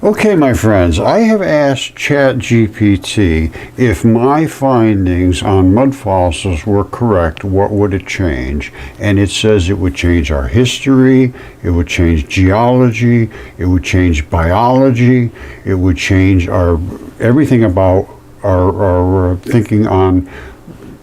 Okay, my friends, I have asked ChatGPT if my findings on mud fossils were correct, what would it change? And it says it would change our history, it would change geology, it would change biology, it would change our everything about our thinking on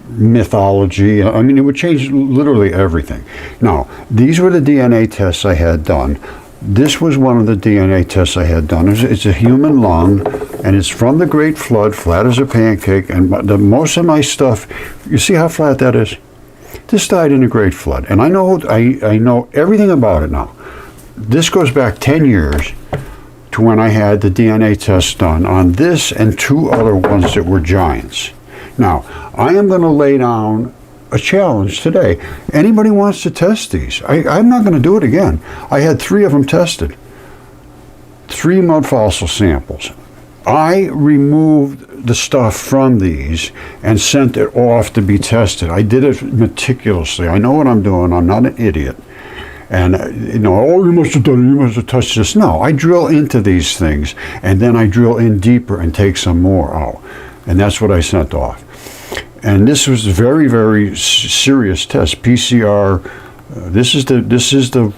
mythology. I mean, it would change literally everything. Now, these were the DNA tests I had done. This was one of the DNA tests I had done. It's a human lung, and it's from the Great Flood, flat as a pancake, and most of my stuff, you see how flat that is? This died in the Great Flood, and I know everything about it now. This goes back 10 years to when I had the DNA test done on this and two other ones that were giants. Now, I am going to lay down a challenge today. Anybody wants to test these? I'm not going to do it again. I had 3 of them tested. 3 mud fossil samples. I removed the stuff from these and sent it off to be tested. I did it meticulously. I know what I'm doing. I'm not an idiot. And, oh, you must have done it, you must have touched this. No, I drill into these things, and then I drill in deeper and take some more out. And that's what I sent off. And this was a very, very serious test. PCR. This is the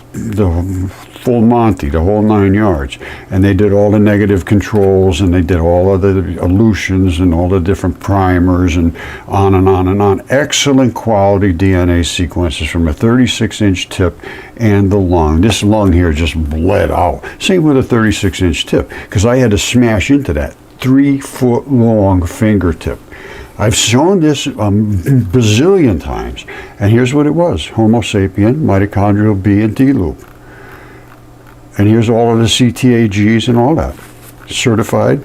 full Monty, the whole 9 yards. And they did all the negative controls, and they did all of the elutions and all the different primers, and on and on and on. Excellent quality DNA sequences from a 36-inch tip and the lung. This lung here just bled out. Same with a 36-inch tip, because I had to smash into that 3-foot-long fingertip. I've shown this a bazillion times, and here's what it was: Homo sapien, mitochondrial B and D loop. And here's all of the CTAGs and all that, certified.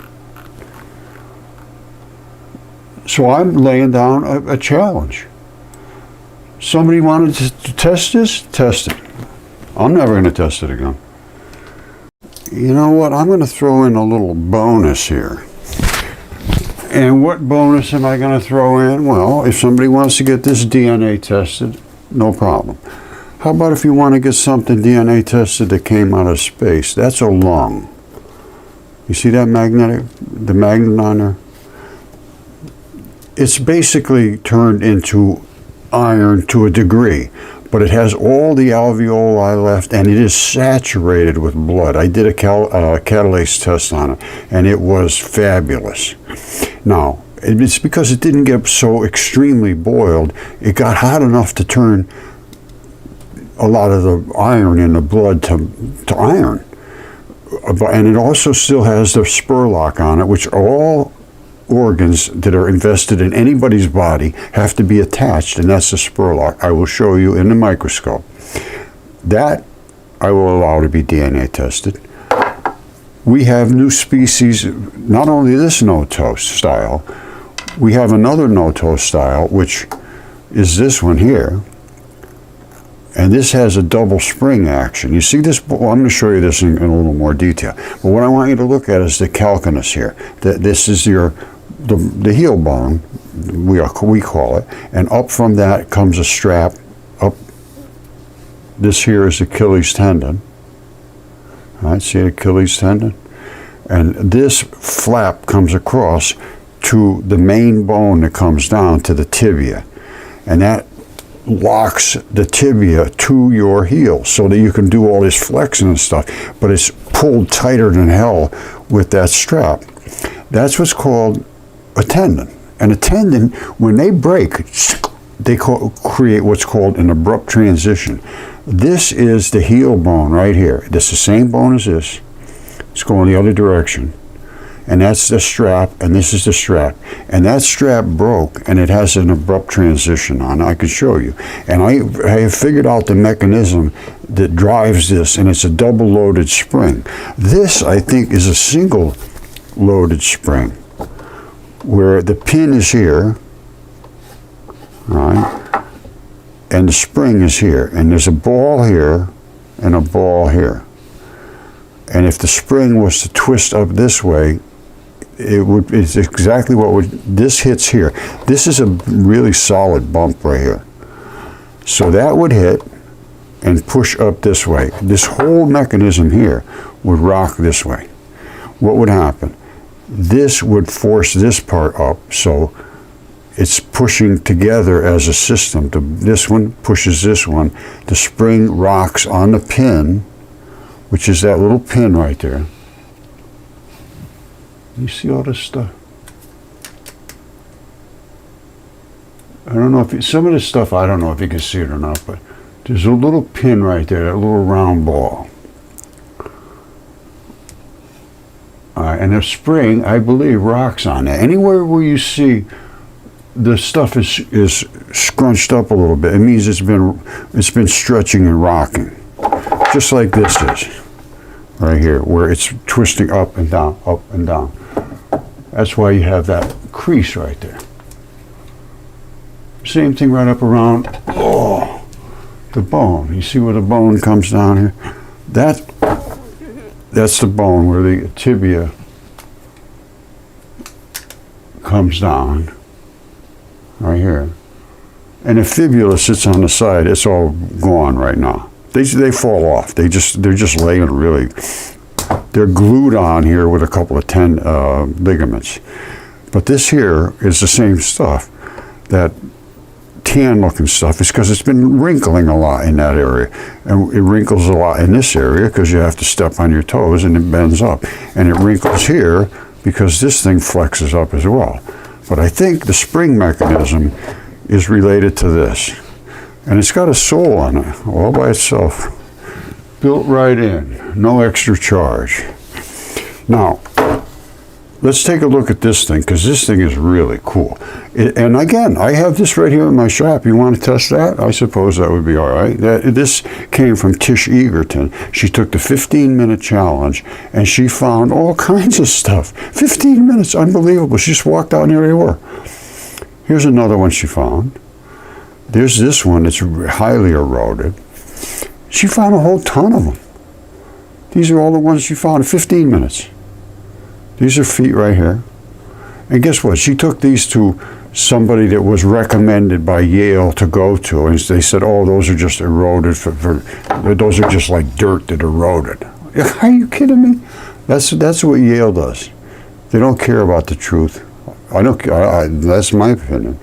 So I'm laying down a challenge. Somebody wanted to test this? Test it. I'm never going to test it again. You know what? I'm going to throw in a little bonus here. And what bonus am I going to throw in? Well, if somebody wants to get this DNA tested, no problem. How about if you want to get something DNA tested that came out of space? That's a lung. You see that the magnet on there? It's basically turned into iron to a degree, but it has all the alveoli left, and it is saturated with blood. I did a Catalase test on it, and it was fabulous. Now, it's because it didn't get so extremely boiled. It got hot enough to turn a lot of the iron in the blood to iron. And it also still has the spur lock on it, which all organs that are invested in anybody's body have to be attached, and that's the spur lock. I will show you in the microscope. That I will allow to be DNA tested. We have new species, not only this Noto style, we have another Noto style, which is this one here. And this has a double spring action. You see this? Well, I'm going to show you this in a little more detail. But what I want you to look at is the calcaneus here. This is the heel bone, we call it. And up from that comes a strap. Up. This here is Achilles tendon. All right, see Achilles tendon? And this flap comes across to the main bone that comes down to the tibia. And that locks the tibia to your heel so that you can do all this flexing and stuff, but it's pulled tighter than hell with that strap. That's what's called a tendon. And a tendon, when they break, they create what's called an abrupt transition. This is the heel bone right here. This is the same bone as this. It's going the other direction. And that's the strap, and this is the strap. And that strap broke, and it has an abrupt transition on it. I could show you. And I have figured out the mechanism that drives this, and it's a double-loaded spring. This, I think, is a single-loaded spring, where the pin is here, right? And the spring is here. And there's a ball here and a ball here. And if the spring was to twist up this way, it's exactly what this hits here. This is a really solid bump right here. So that would hit and push up this way. This whole mechanism here would rock this way. what would happen? This would force this part up, so it's pushing together as a system. This one pushes this one. The spring rocks on the pin, which is that little pin right there. You see all this stuff? I don't know if some of this stuff, I don't know if you can see it or not, but there's a little pin right there, that little round ball. And the spring, I believe, rocks on it. Anywhere where you see the stuff is scrunched up a little bit, it means it's been stretching and rocking, just like this is right here, where it's twisting up and down, up and down. That's why you have that crease right there. Same thing right up around the bone. You see where the bone comes down here? That's the bone where the tibia comes down, right here. And the fibula sits on the side. It's all gone right now. They fall off. They're just laying really. They're glued on here with a couple of ligaments. But this here is the same stuff. That tan looking stuff is because it's been wrinkling a lot in that area, and it wrinkles a lot in this area because you have to step on your toes and it bends up, and it wrinkles here because this thing flexes up as well. But I think the spring mechanism is related to this, and it's got a sole on it all by itself, built right in, no extra charge. Now let's take a look at this thing, because this thing is really cool. And again, I have this right here in my shop. You want to test that? I suppose that would be all right. This came from Tish Egerton. She took the 15-minute challenge, and she found all kinds of stuff. 15 minutes, unbelievable. She just walked out and there they were. Here's another one she found. There's this one that's highly eroded. She found a whole ton of them. These are all the ones she found in 15 minutes. These are feet right here. And guess what? She took these to somebody that was recommended by Yale to go to, and they said, oh, those are just eroded, those are just like dirt that eroded. Are you kidding me? That's what Yale does. They don't care about the truth. That's my opinion.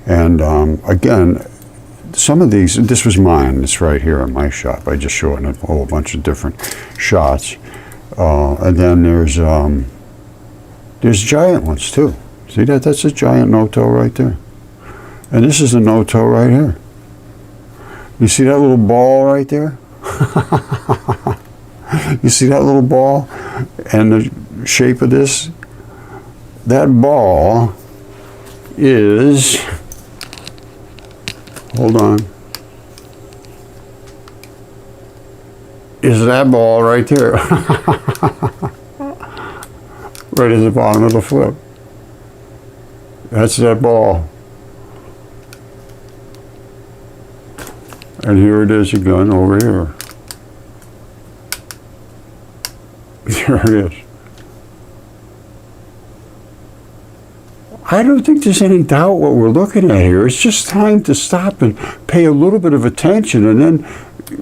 And again, some of these, this was mine, it's right here in my shop. I just show it in a whole bunch of different shots. And then there's giant ones too. See that? That's a giant Noto right there. And this is a Noto right here. You see that little ball right there? You see that little ball and the shape of this? That ball is, hold on, is that ball right there. Right at the bottom of the flip. That's that ball. And here it is again over here. There it is. I don't think there's any doubt what we're looking at here. It's just time to stop and pay a little bit of attention and then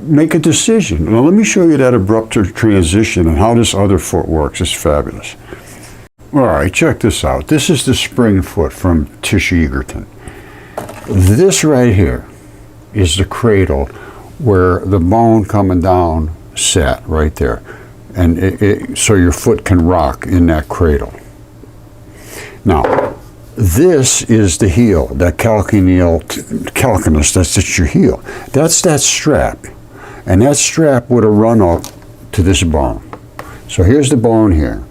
make a decision. Now let me show you that abrupt transition and how this other foot works. It's fabulous. All right, check this out. This is the spring foot from Tish Egerton. This right here is the cradle where the bone coming down sat right there. And so your foot can rock in that cradle. Now, this is the heel, that calcaneus, that's your heel. That's that strap. And that strap would have run up to this bone. So here's the bone here.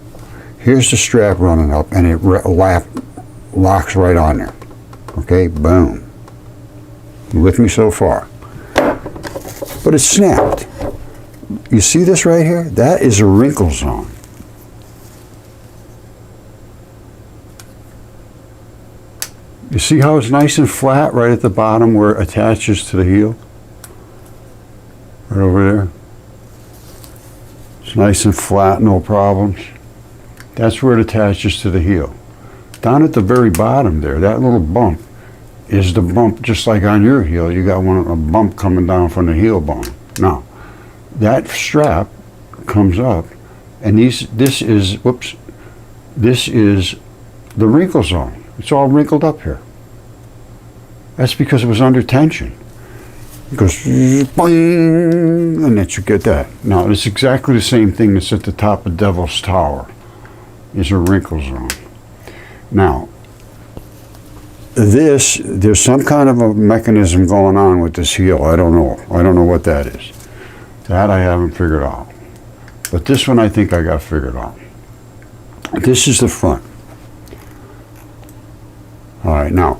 Here's the strap running up, and it locks right on there. Okay, boom. You with me so far? But it snapped. You see this right here? That is a wrinkle zone. You see how it's nice and flat right at the bottom where it attaches to the heel? Right over there. It's nice and flat, no problems. That's where it attaches to the heel. Down at the very bottom there, that little bump is the bump just like on your heel. You got a bump coming down from the heel bone. Now, that strap comes up And this is, whoops, this is the wrinkle zone. It's all wrinkled up here. That's because it was under tension. It goes, boing, and that you get that. Now, it's exactly the same thing that's at the top of Devil's Tower, is a wrinkle zone. Now, there's some kind of a mechanism going on with this heel. I don't know. I don't know what that is. That I haven't figured out. But this one I think I got figured out. This is the front. All right, now,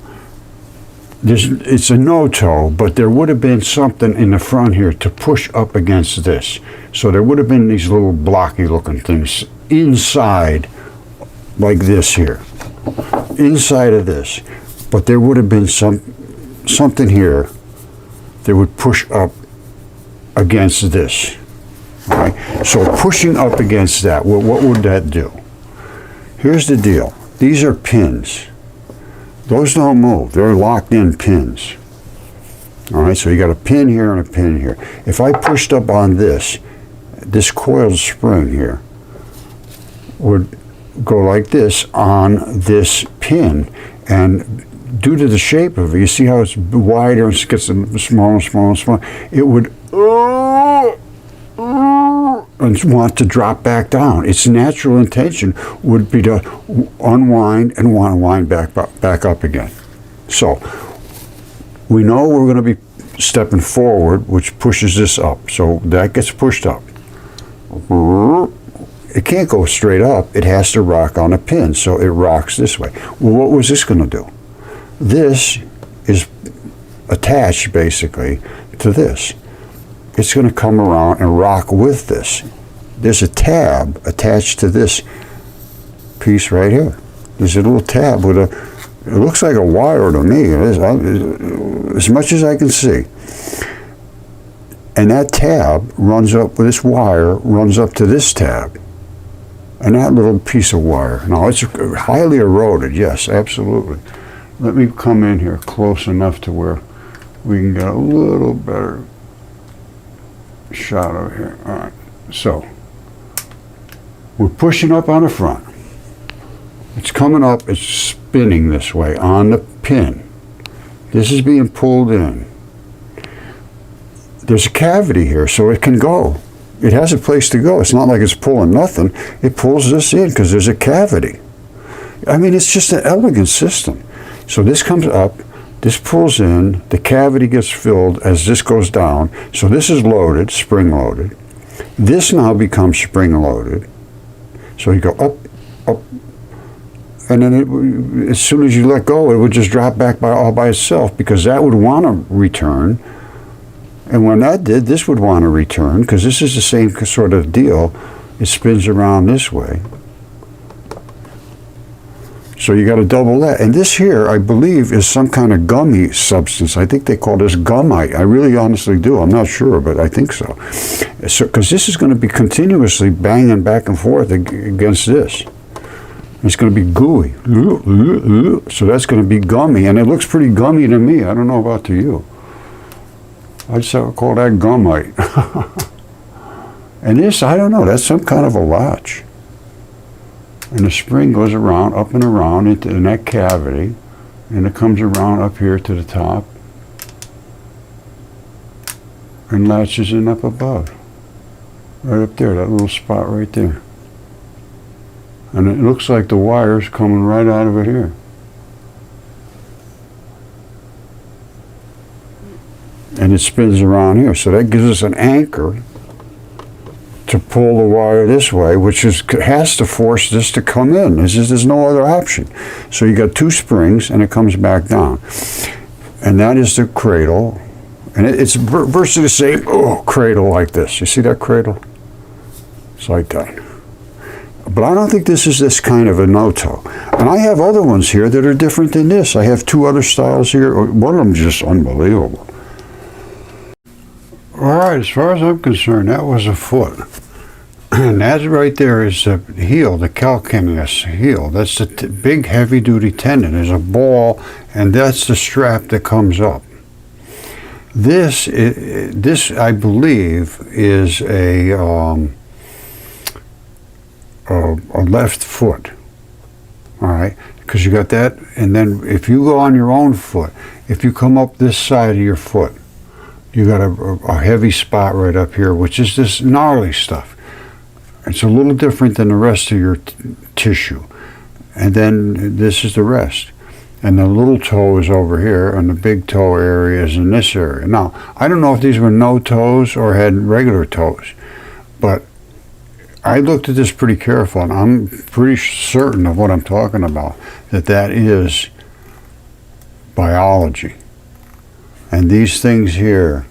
it's a Noto, but there would have been something in the front here to push up against this. So there would have been these little blocky looking things inside, like this here, inside of this. But there would have been something here that would push up against this. All right? So pushing up against that, what would that do? Here's the deal. These are pins. Those don't move. They're locked in pins. All right, so you got a pin here and a pin here. If I pushed up on this coiled spring here would go like this on this pin, and due to the shape of it, you see how it's wider and it gets smaller and smaller and smaller, it would and want to drop back down. Its natural intention would be to unwind and want to wind back up again. So we know we're going to be stepping forward, which pushes this up. So that gets pushed up. It can't go straight up. It has to rock on a pin, so it rocks this way. Well, what was this going to do? This is attached basically to this. It's going to come around and rock with this. There's a tab attached to this piece right here. There's a little tab with it looks like a wire to me, as much as I can see. And that tab runs up with this wire, runs up to this tab. And that little piece of wire. Now, it's highly eroded, yes, absolutely. Let me come in here close enough to where we can get a little better shot over here. All right, so we're pushing up on the front. It's coming up, it's spinning this way on the pin. This is being pulled in. There's a cavity here, so it can go. It has a place to go. It's not like it's pulling nothing. It pulls this in because there's a cavity. I mean, it's just an elegant system. So this comes up, this pulls in, the cavity gets filled as this goes down. So this is loaded, spring loaded. This now becomes spring loaded. So you go up, up, and then as soon as you let go, it would just drop back all by itself, because that would want to return. And when that did, this would want to return, because this is the same sort of deal. It spins around this way. So you got to double that. And this here, I believe, is some kind of gummy substance. I think they call this gumite. I really honestly do. I'm not sure, but I think so. Because this is going to be continuously banging back and forth against this. It's going to be gooey. So that's going to be gummy. And it looks pretty gummy to me. I don't know about to you. I'd call that gumite. And this, I don't know, that's some kind of a latch. And the spring goes around, up and around in that cavity, and it comes around up here to the top and latches in up above. Right up there, that little spot right there. And it looks like the wire's coming right out of it here. And it spins around here. So that gives us an anchor to pull the wire this way, which has to force this to come in. There's no other option. So you got two springs, and it comes back down. And that is the cradle. And it's virtually the same cradle like this. You see that cradle? It's like that. But I don't think this is this kind of a Noto. And I have other ones here that are different than this. I have two other styles here. One of them is just unbelievable. All right, as far as I'm concerned, that was a foot. And that right there is the heel, the calcaneus heel. That's the big heavy-duty tendon. There's a ball, and that's the strap that comes up. This I believe, is a a left foot. All right, because you got that, and then if you go on your own foot, if you come up this side of your foot, you got a heavy spot right up here, which is this gnarly stuff. It's a little different than the rest of your tissue. And then this is the rest. And the little toe is over here, and the big toe area is in this area. Now, I don't know if these were no toes or had regular toes, but I looked at this pretty careful, and I'm pretty certain of what I'm talking about, that is biology. And these things here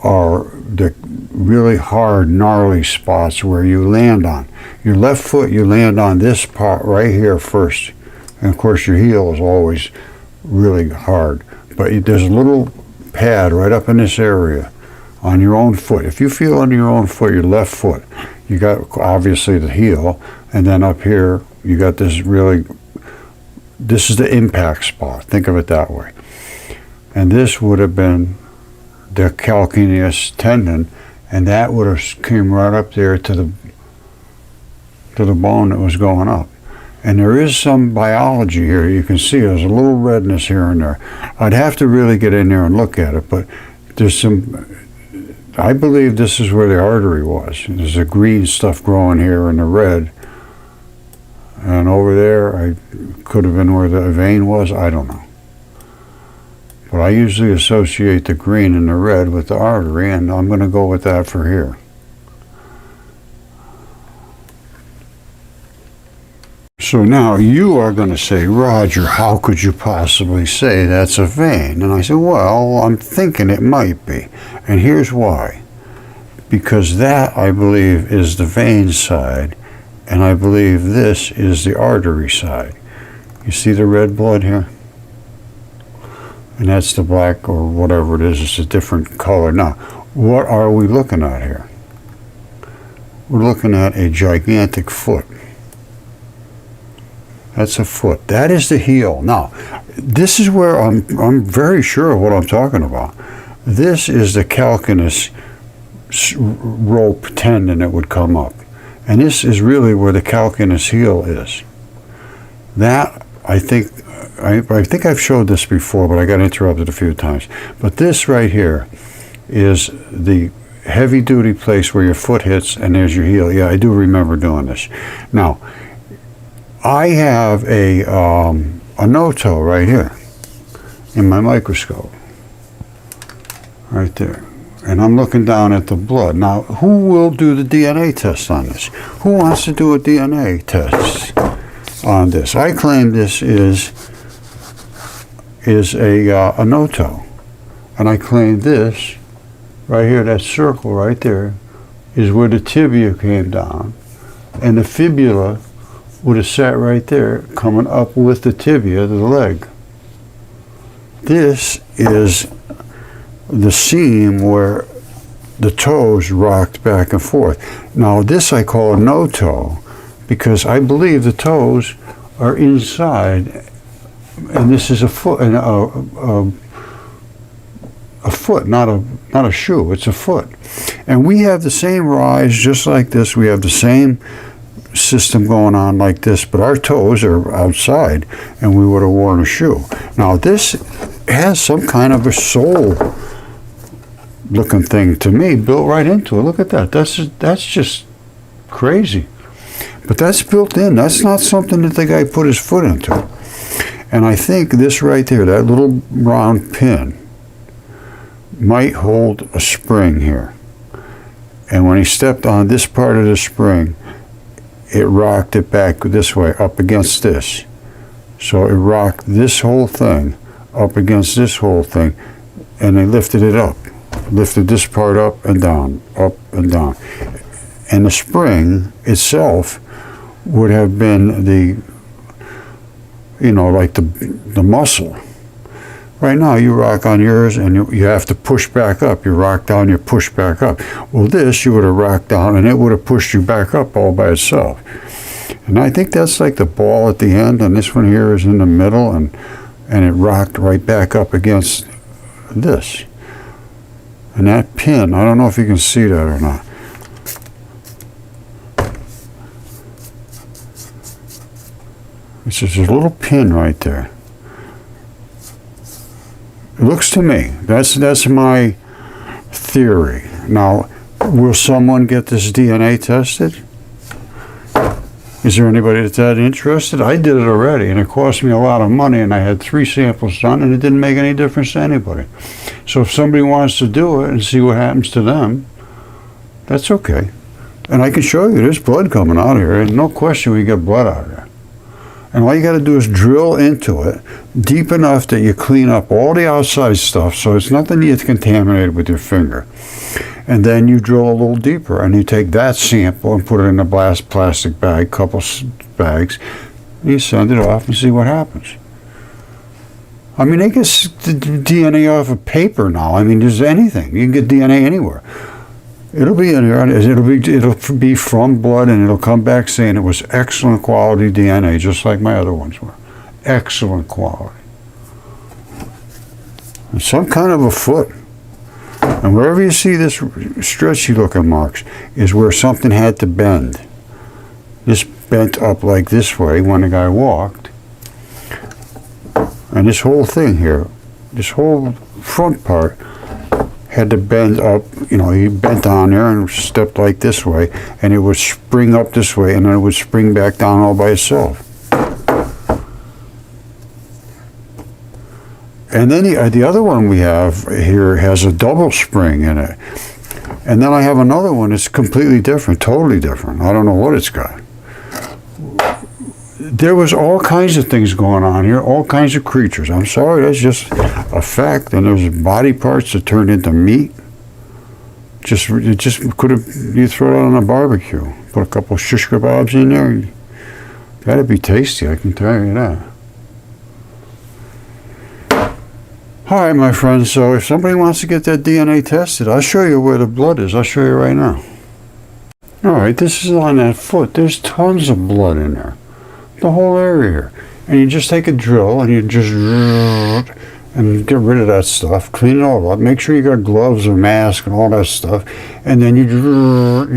are the really hard, gnarly spots where you land on. Your left foot, you land on this part right here first. And of course your heel is always really hard. But there's a little pad right up in this area on your own foot. If you feel under your own foot, your left foot, you got obviously the heel, and then up here you got this this is the impact spot. Think of it that way. And this would have been the calcaneus tendon, and that would have came right up there to the bone that was going up. And there is some biology here. You can see there's a little redness here and there. I'd have to really get in there and look at it, but there's some, I believe this is where the artery was. There's a green stuff growing here and the red. And over there, I could have been where the vein was, I don't know. But I usually associate the green and the red with the artery, and I'm going to go with that for here. So now you are going to say, Roger, how could you possibly say that's a vein? And I said, well, I'm thinking it might be. And here's why. Because that, I believe, is the vein side, and I believe this is the artery side. You see the red blood here? And that's the black or whatever it is. It's a different color. Now, what are we looking at here? We're looking at a gigantic foot. That's a foot. That is the heel. Now, this is where I'm very sure of what I'm talking about. This is the calcaneus rope tendon that would come up. And this is really where the calcaneus heel is. That, I think I've showed this before, but I got interrupted a few times. But this right here is the heavy-duty place where your foot hits, and there's your heel. Yeah, I do remember doing this. Now, I have a Noto right here in my microscope, right there. And I'm looking down at the blood. Now, who will do the DNA test on this? Who wants to do a DNA test on this? I claim this is a Noto. And I claim this, right here, that circle right there, is where the tibia came down. And the fibula would have sat right there, coming up with the tibia to the leg. This is the seam where the toes rocked back and forth. Now this I call a no-toe because I believe the toes are inside, and this is a foot, a foot, not a shoe. It's a foot, and we have the same rise, just like this. We have the same system going on like this, but our toes are outside, and we would have worn a shoe. Now this has some kind of a sole looking thing to me built right into it. Look at that. That's just crazy. But that's built in. That's not something that the guy put his foot into. And I think this right there, that little round pin, might hold a spring here. And when he stepped on this part of the spring, it rocked it back this way, up against this. So it rocked this whole thing up against this whole thing, and they lifted it up. Lifted this part up and down, up and down. And the spring itself would have been the, like the muscle. Right now you rock on yours and you have to push back up. You rock down, you push back up. Well, this you would have rocked down and it would have pushed you back up all by itself. And I think that's like the ball at the end, and this one here is in the middle, and it rocked right back up against this. And that pin, I don't know if you can see that or not. It's just a little pin right there. It looks to me, that's my theory. Now, will someone get this DNA tested? Is there anybody that's that interested? I did it already, and it cost me a lot of money, and I had 3 samples done, and it didn't make any difference to anybody. So if somebody wants to do it and see what happens to them, that's okay. And I can show you there's blood coming out of here, and no question we get blood out of there. And all you got to do is drill into it deep enough that you clean up all the outside stuff so it's nothing you get contaminated with your finger. And then you drill a little deeper, and you take that sample and put it in a plastic bag, couple bags, and you send it off and see what happens. I mean, they get the DNA off of paper now. I mean, there's anything. You can get DNA anywhere. It'll be in there. It'll be from blood, and it'll come back saying it was excellent quality DNA, just like my other ones were. Excellent quality. And some kind of a foot. And wherever you see this stretchy looking marks is where something had to bend. This bent up like this way when the guy walked. And this whole thing here, this whole front part had to bend up. You know, he bent on there and stepped like this way, and it would spring up this way, and then it would spring back down all by itself. And then the other one we have here has a double spring in it. And then I have another one that's completely different, totally different. I don't know what it's got. There was all kinds of things going on here, all kinds of creatures. I'm sorry, that's just a fact. And there's body parts that turned into meat. It just could have, you throw it on a barbecue. Put a couple shish kebabs in there. Gotta be tasty, I can tell you that. All right, my friends, so if somebody wants to get that DNA tested, I'll show you where the blood is. I'll show you right now. All right, this is on that foot. There's tons of blood in there. The whole area here. And you just take a drill and you just and get rid of that stuff. Clean it all up. Make sure you got gloves or mask and all that stuff. And then you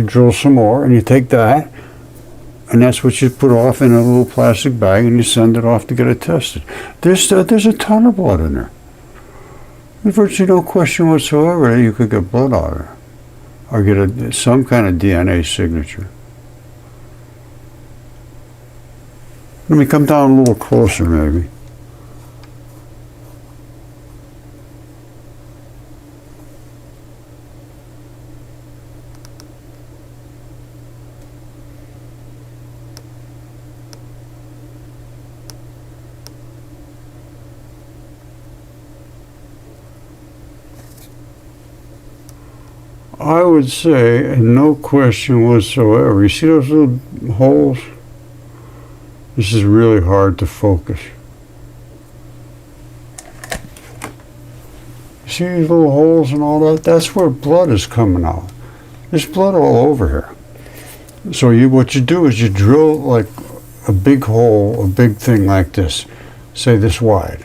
drill some more, and you take that, and that's what you put off in a little plastic bag, and you send it off to get it tested. There's a ton of blood in there. There's virtually no question whatsoever that you could get blood out of there, or get some kind of DNA signature. Let me come down a little closer, maybe. I would say, no question whatsoever, you see those little holes? This is really hard to focus. See these little holes and all that? That's where blood is coming out. There's blood all over here. So what you do is you drill like a big hole, a big thing like this, say this wide.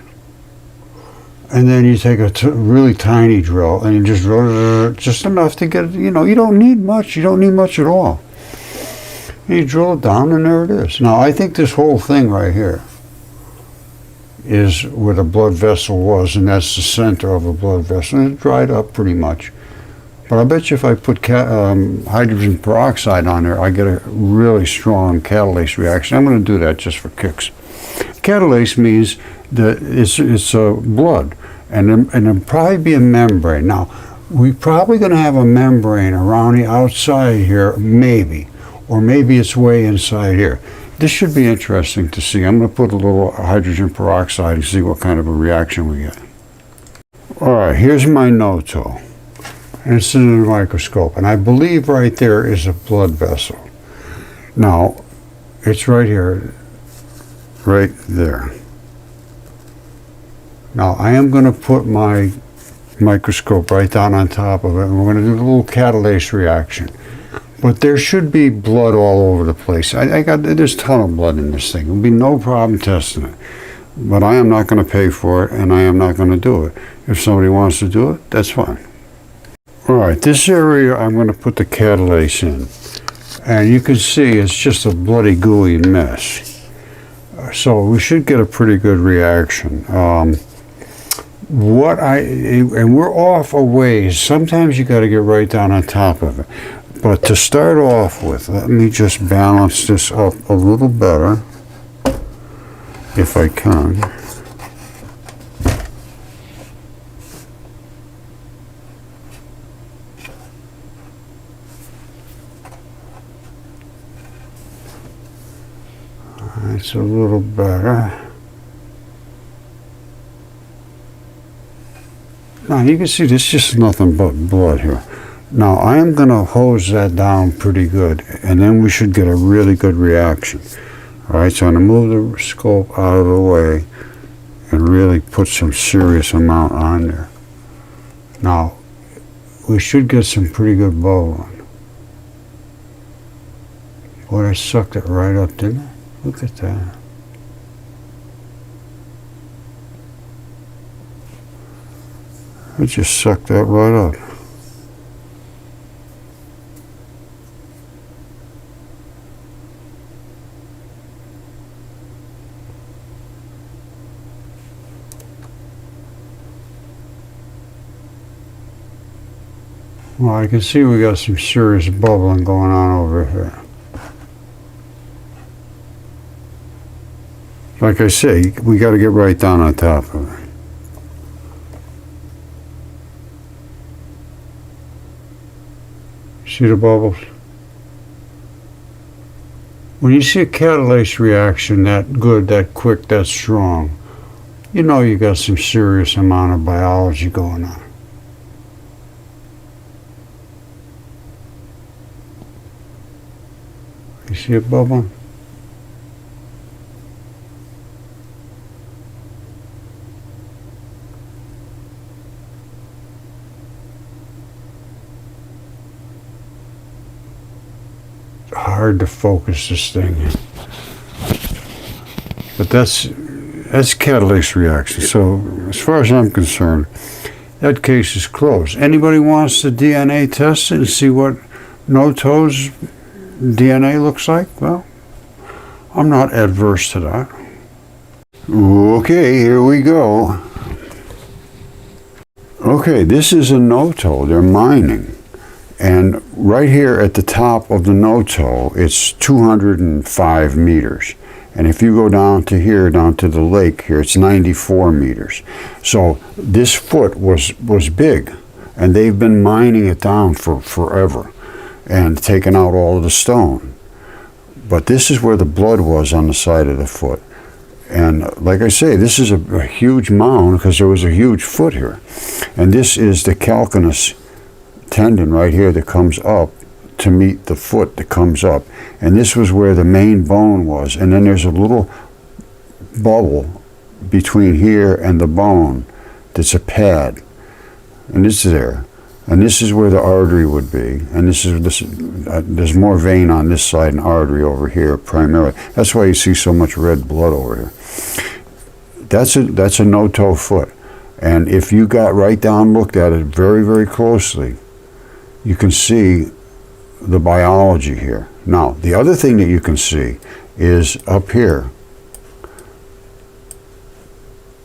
And then you take a really tiny drill and you just drill just enough to get, you don't need much. You don't need much at all. And you drill it down, and there it is. Now, I think this whole thing right here is where the blood vessel was, and that's the center of a blood vessel. And it dried up pretty much. But I bet you if I put hydrogen peroxide on there, I get a really strong catalase reaction. I'm going to do that just for kicks. Catalase means that it's blood, and there'll probably be a membrane. Now, we're probably going to have a membrane around the outside here, maybe. Or maybe it's way inside here. This should be interesting to see. I'm going to put a little hydrogen peroxide and see what kind of a reaction we get. All right, here's my Noto. And it's in the microscope. And I believe right there is a blood vessel. Now, it's right here, right there. Now, I am going to put my microscope right down on top of it, and we're going to do a little catalase reaction. But there should be blood all over the place. There's a ton of blood in this thing. There'll be no problem testing it. But I am not going to pay for it, and I am not going to do it. If somebody wants to do it, that's fine. All right, this area I'm going to put the catalase in. And you can see it's just a bloody gooey mess. So we should get a pretty good reaction. And we're off a ways. Sometimes you got to get right down on top of it. But to start off with, let me just balance this up a little better, if I can. It's a little better. Now you can see there's just nothing but blood here. Now I am going to hose that down pretty good, and then we should get a really good reaction. Alright, so I'm going to move the scope out of the way and really put some serious amount on there. Now we should get some pretty good bubbling. Boy, I sucked it right up, didn't I? Look at that. I just sucked that right up. Well, I can see we got some serious bubbling going on over here. Like I say, we got to get right down on top of it. See the bubbles? When you see a catalase reaction that good, that quick, that strong, you know you got some serious amount of biology going on. You see it bubbling? Hard to focus this thing in. But that's catalase reaction. So as far as I'm concerned, that case is closed. Anybody wants to DNA test it and see what Noto's DNA looks like? Well, I'm not adverse to that. Okay, here we go. Okay, this is a Noto. They're mining. And right here at the top of the Noto, it's 205 meters. And if you go down to here, down to the lake here, it's 94 meters. So this foot was big, and they've been mining it down for forever and taking out all of the stone. But this is where the blood was on the side of the foot. And like I say, this is a huge mound because there was a huge foot here. And this is the calcaneus tendon right here that comes up to meet the foot that comes up, and this was where the main bone was, and then there's a little bubble between here and the bone that's a pad, and it's there, and this is where the artery would be, and there's more vein on this side and artery over here primarily. That's why you see so much red blood over here. That's a Noto foot, and if you got right down, looked at it very, very closely, you can see the biology here. Now, the other thing that you can see is up here.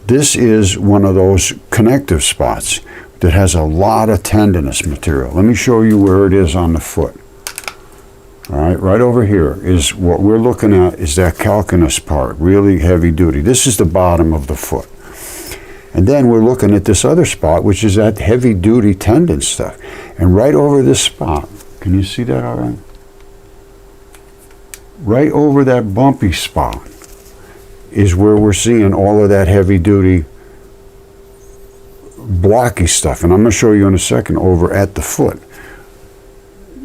This is one of those connective spots that has a lot of tendinous material. Let me show you where it is on the foot. All right over here is what we're looking at, is that calcaneus part, really heavy duty. This is the bottom of the foot. And then we're looking at this other spot, which is that heavy duty tendon stuff. And right over this spot, can you see that all right? Right over that bumpy spot is where we're seeing all of that heavy duty blocky stuff. And I'm going to show you in a second over at the foot.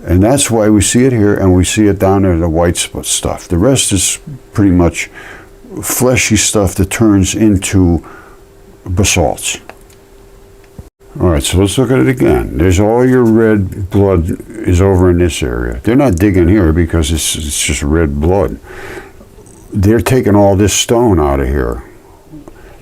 And that's why we see it here, and we see it down there, the white spot stuff. The rest is pretty much fleshy stuff that turns into basalts. All right, so let's look at it again. There's all your red blood is over in this area. They're not digging here because it's just red blood. They're taking all this stone out of here.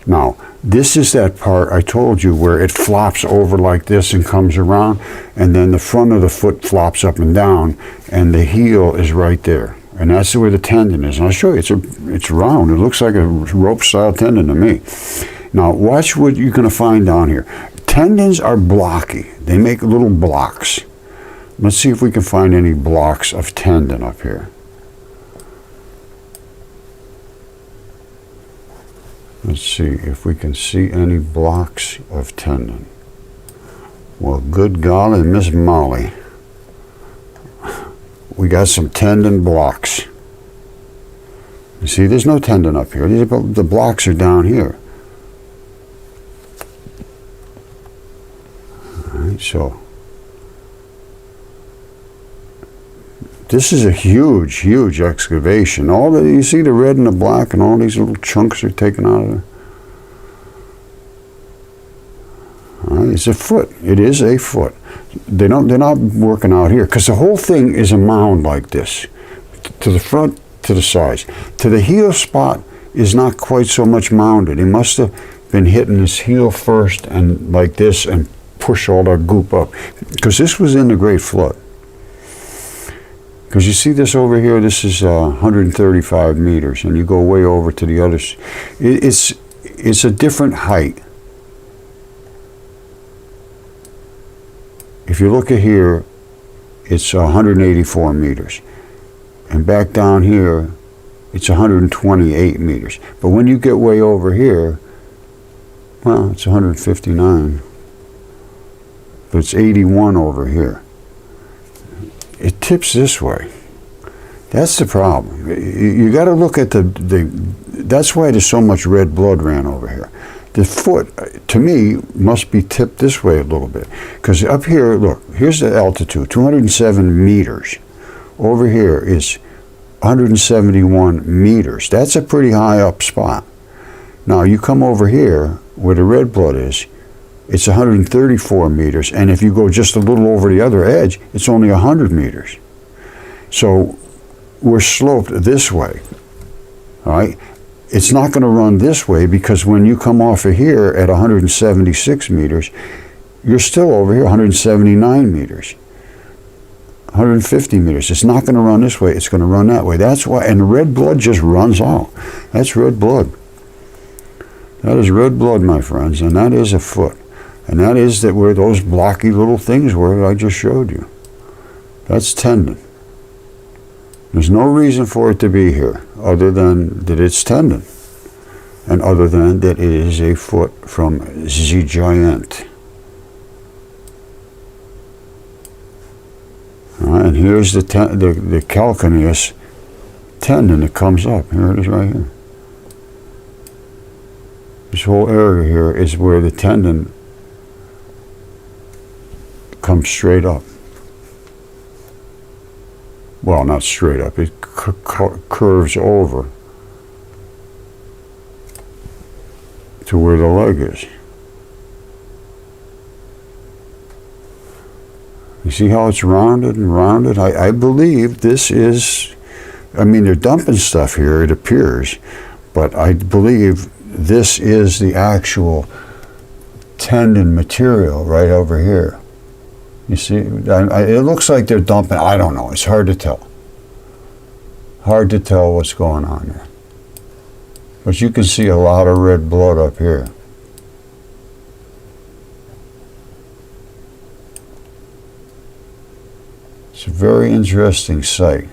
Now, this is that part I told you where it flops over like this and comes around, and then the front of the foot flops up and down, and the heel is right there. And that's where the tendon is. And I'll show you, it's round. It looks like a rope-style tendon to me. Now, watch what you're going to find down here. Tendons are blocky. They make little blocks. Let's see if we can find any blocks of tendon up here. Let's see if we can see any blocks of tendon. Well, good golly, Miss Molly. We got some tendon blocks. You see, there's no tendon up here. The blocks are down here. All right, so this is a huge, huge excavation. You see the red and the black, and all these little chunks are taken out of there. All right, it's a foot. It is a foot. They're not working out here because the whole thing is a mound like this, to the front, to the sides. To the heel spot is not quite so much mounded. He must have been hitting his heel first and like this and push all that goop up, because this was in the Great Flood. Because you see this over here, this is 135 meters, and you go way over to the other. It's a different height. If you look at here, it's 184 meters. And back down here, it's 128 meters. But when you get way over here, well, it's 159. But it's 81 over here. It tips this way. That's the problem. You got to look at that's why there's so much red blood ran over here. The foot, to me, must be tipped this way a little bit. Because up here, look, here's the altitude, 207 meters. Over here is 171 meters. That's a pretty high up spot. Now, you come over here, where the red blood is, it's 134 meters. And if you go just a little over the other edge, it's only 100 meters. So, we're sloped this way, all right? It's not going to run this way, because when you come off of here at 176 meters, you're still over here 179 meters, 150 meters. It's not going to run this way. It's going to run that way. That's why, and red blood just runs out. That's red blood. That is red blood, my friends, and that is a foot. And that is where those blocky little things were that I just showed you. That's tendon. There's no reason for it to be here other than that it's tendon, and other than that it is a foot from the giant. All right, and here's the calcaneus tendon that comes up. Here it is right here. This whole area here is where the tendon comes straight up. Well, not straight up, it curves over to where the leg is. You see how it's rounded and rounded? I believe this is, I mean, they're dumping stuff here, it appears, but I believe this is the actual tendon material right over here. You see, it looks like they're dumping, I don't know, it's hard to tell. Hard to tell what's going on there. But you can see a lot of red blood up here. It's a very interesting sight.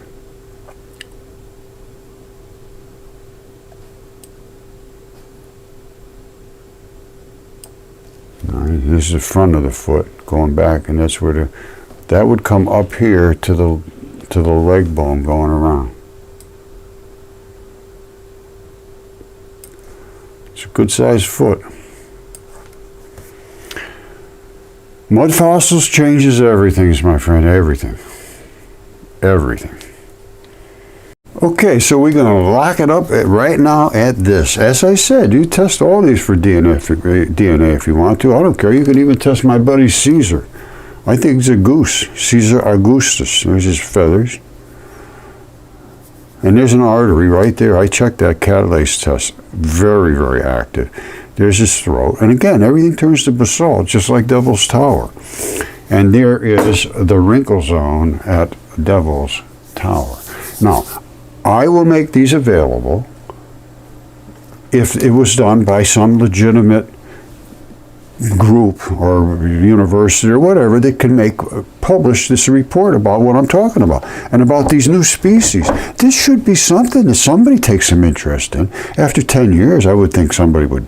Here's the front of the foot going back, and that's where that would come up here to the leg bone going around. It's a good sized foot. Mudfossils changes everything, my friend, everything. Everything. Okay, so we're going to lock it up right now at this. As I said, you test all these for DNA if you want to. I don't care. You can even test my buddy Caesar. I think he's a goose. Caesar Augustus. There's his feathers. And there's an artery right there. I checked that Catalase test. Very, very active. There's his throat. And again, everything turns to basalt, just like Devil's Tower. And there is the wrinkle zone at Devil's Tower. Now, I will make these available if it was done by some legitimate group or university or whatever that can publish this report about what I'm talking about and about these new species. This should be something that somebody takes some interest in. After 10 years, I would think somebody would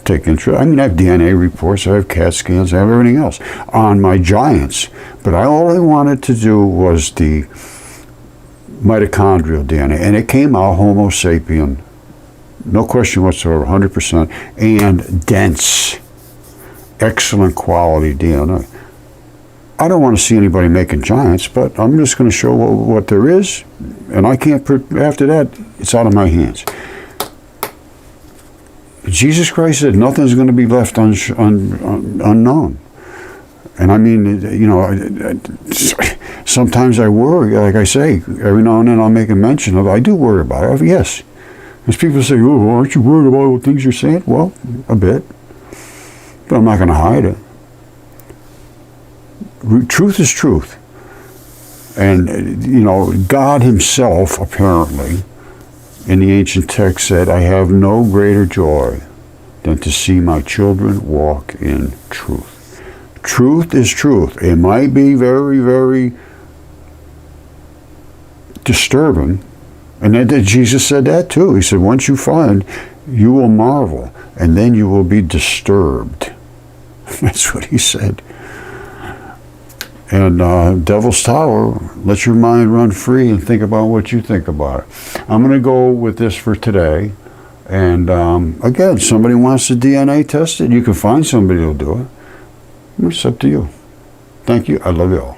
take interest. I mean, I have DNA reports, I have CAT scans, I have everything else on my giants. But all I wanted to do was the mitochondrial DNA, and it came out Homo sapien, no question whatsoever, 100%, and dense, excellent quality DNA. I don't want to see anybody making giants, but I'm just going to show what there is, and I can't, after that, it's out of my hands. Jesus Christ said nothing's going to be left unknown. And I mean, you know, sometimes I worry, like I say, every now and then I'll make a mention of, I do worry about it, yes. As people say, oh, aren't you worried about what things you're saying? Well, a bit. But I'm not going to hide it. Truth is truth. And, you know, God himself, apparently, in the ancient text said, I have no greater joy than to see my children walk in truth. Truth is truth. It might be very, very disturbing. And then Jesus said that too. He said, once you find, you will marvel, and then you will be disturbed. That's what he said. And Devil's Tower, let your mind run free and think about what you think about it. I'm going to go with this for today. And again, somebody wants to DNA test it, you can find somebody who'll do it. It's up to you. Thank you. I love you all.